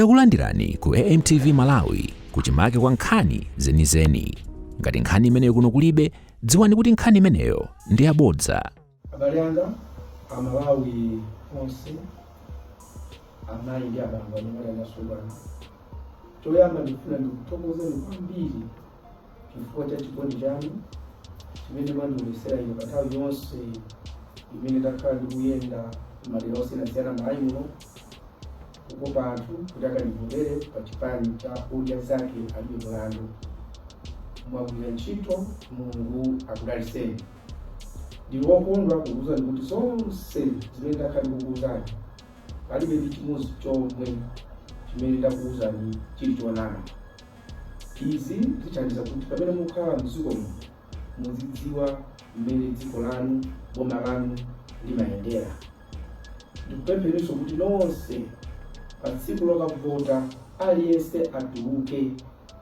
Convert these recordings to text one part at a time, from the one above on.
Takulandirani ku AMTV Malawi kuchimake kwa nkhani zenizeni. Ngati nkhani imeneyo kuno kulibe, dziwani kuti nkhani imeneyo ndi yabodza. Abale anga Amalawi onse amayi ndi abambo amene anasungana. Choyamba ndifuna ndikuthokozeni kwambiri chifukwa cha chikondi chanu chimene mwandionetsera ine pa nthawi yonse imene ndakhala ndikuyenda madera osiyanasiyana Malawi muno kukopa anthu kuti akandivomere pa chipani cha Udya Zake alibe mlandu. Mwagwira ntchito, Mulungu akudalitseni. Ndili wokondwa kukuwuzani kuti zonse zimene ndakhala ndikukuwuzani palibe ndi chimodzi chomwe chimene ndakuwuzani chili choonana. Izi zithandiza kuti pamene mukhala m'dziko muno muzidziwa mmene dziko lanu, boma lanu limayendera. Ndikupempherenso kuti nonse pa tsiku lokavota aliyense atuluke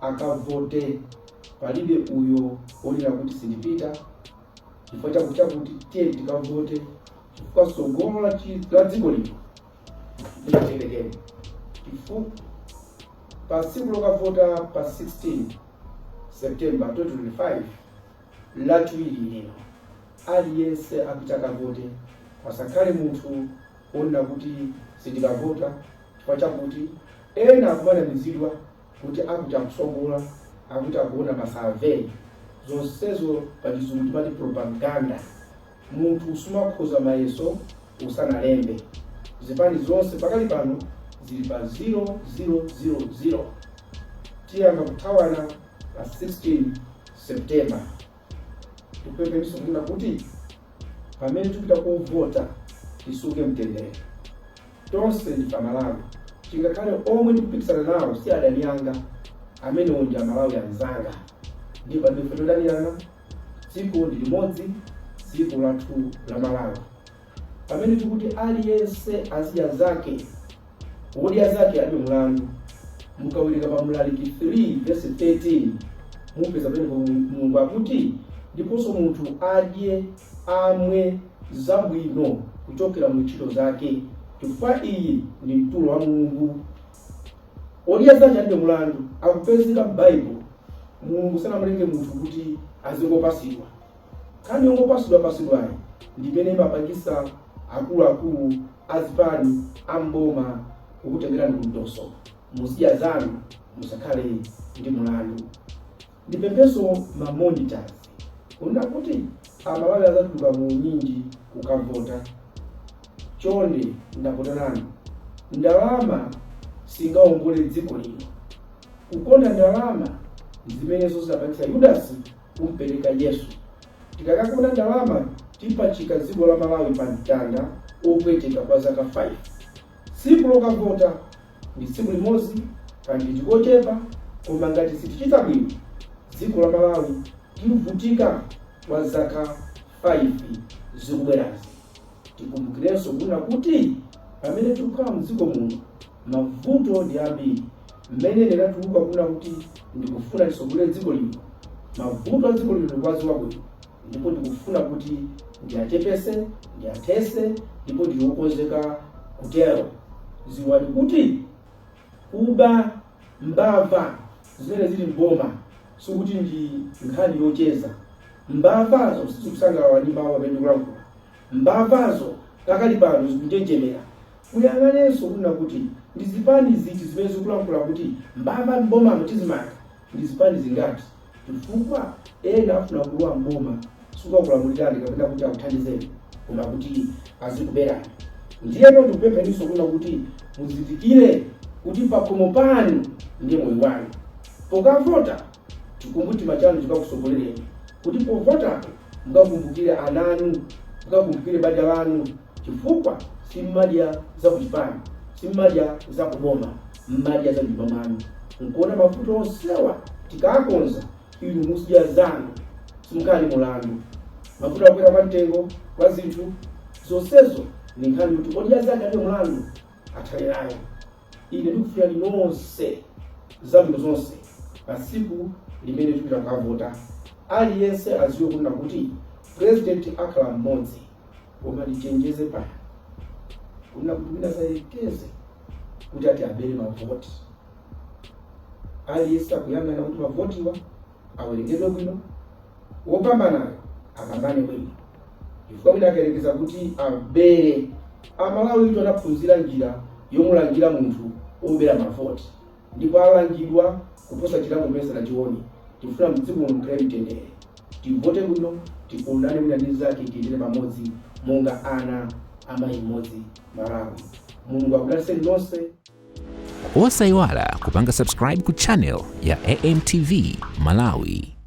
akavote. Palibe uyo olira kuti sindipita chifukwa chakuti tiye tikavote chifukwa tsogolo la dziko lino limaterekera. Chifukwa pa tsiku lokavota pa 16 September 2025 lachiwiri lino aliyense apita akavote, pasakhale munthu onena kuti sindikavota chifukwa chakuti ena akumanamizidwa kuti akuti akusogola, akuti akuona masurvey. Zonsezo pa chizungu timati propaganda. Munthu sumakhoza mayeso usanalembe. Zipani zonse pakali pano zili pa 0000. Tiyamba kuthawana pa 16 September. Tikupempherenso kuti pamene tipita kuvota tisunge mtendere. Tonse ndi Malawi. Chingakhale omwe tikupikisana nawo si adani anga, amene ndi Amalawi anzanga. Ndipo pamene todalirana, dziko ndi limodzi, dziko lathu la Malawi. Pamene tikuti aliyense aziya zake, Udya Zake alibe mlandu, mukawerenga pa Mlaliki 3 verse 13 mupeza pamene Mulungu akuti ndiponso munthu adye amwe zabwino kuchokera mu ntchito zake, chifukwa iyi ndi mtulo wa Mulungu. Udya Zake alibe mlandu akupezeka m'Baibulo. Mulungu sanamulenge munthu kuti azingopasidwa. Kandi ongopasidwayi ndimene imapangisa akuluakulu azipani amboma kukutengerani kumtoso. Muziya zanu musakhale ndi mlandu. Ndipempheso ma monitors kunena kuti Amalawi azatuluka mu nyinji kukavota. Chonde ndakutanani, ndalama singaongole dziko lino. Kukonda ndalama zimenezo zidapangisa Yudasi kumpereka Yesu. Tikakakonda ndalama tipachika dziko la Malawi pa mtanda opweteka kwa zaka 5. Tsiku lokavota ndi tsiku limodzi kandi tikochepa, koma ngati sitichita bwino dziko la Malawi livutika kwa zaka 5 zikubwerazi. Tikumbukirenso kuti pamene tikukhala mdziko muno mavuto ndi ambiri. Mmene ndinatuluka kuna kuti ndikufuna tisogole dziko lino, mavuto a dziko lino ndikwaziwa bwino, ndipo ndikufuna kuti ndiyachepese, ndiyathese, ndipo ndiokonzeka kutero. Ziwani kuti kuba mbava zimene zili mboma sikuti ndi nkhani yocheza. Mbavazo sizikusangalala ndi mawu amene ndikulankhula. Mbavazo pakali pano zikunjenjemera. Muyang'anenso kunena kuti ndi zipani ziti zimene zikulankhula kuti mbava mboma mtizimanga ndi zipani zingati. Chifukwa ena afuna kulowa mboma sukakulamulirani kapena kuti akuthandizeni, koma kuti azikuberani. Ndiye ndikupempheninso kunena kuti muzindikire kuti pakhomo panu ndiye moyo wanu. Pokavota tikumbukire machanu chikakusogolereni, kuti povotapo mukakumbukire ananu, mukakumbukire banja lanu, chifukwa simmadya za kuchipani, simmadya za kuboma, mmadya za nyumba mwanu. Nkuona mavuto onsewa tikakonza inu musidya zanu simukali mulandu. Mavuto akwera pa mtengo kwa zinthu zonsezo ni nkhani kuti Udya Zake alibe mulandu athalerayo. Ine ndikufuna nonse zabwino zonse pa tsiku limene tipita kukavota. Aliyense aziwe kunena kuti president akhala mmodzi, koma lichenjeze pano kunena kuti mina sayekeze kuti ati abere mavoti. Aliyense akuyang'ana kuti mavotiwa awerengedwe bwino, wopambanayo apambane bwino. Chifukwa wina akayerekeza kuti abere, Amalawi itu anaphunzira njira yomulangira munthu obera mavoti, ndipo alangidwa kuposa chilango mesa na chioni. Tifuna mdziko mukhale mtendere, tivote bwino, tikondane wina ndi zake, tiyendere pamodzi monga ana amayi mmodzi Malawi. Mulungu akudalitseni nonse. Osayiwala kupanga subscribe ku channel ya AMTV Malawi.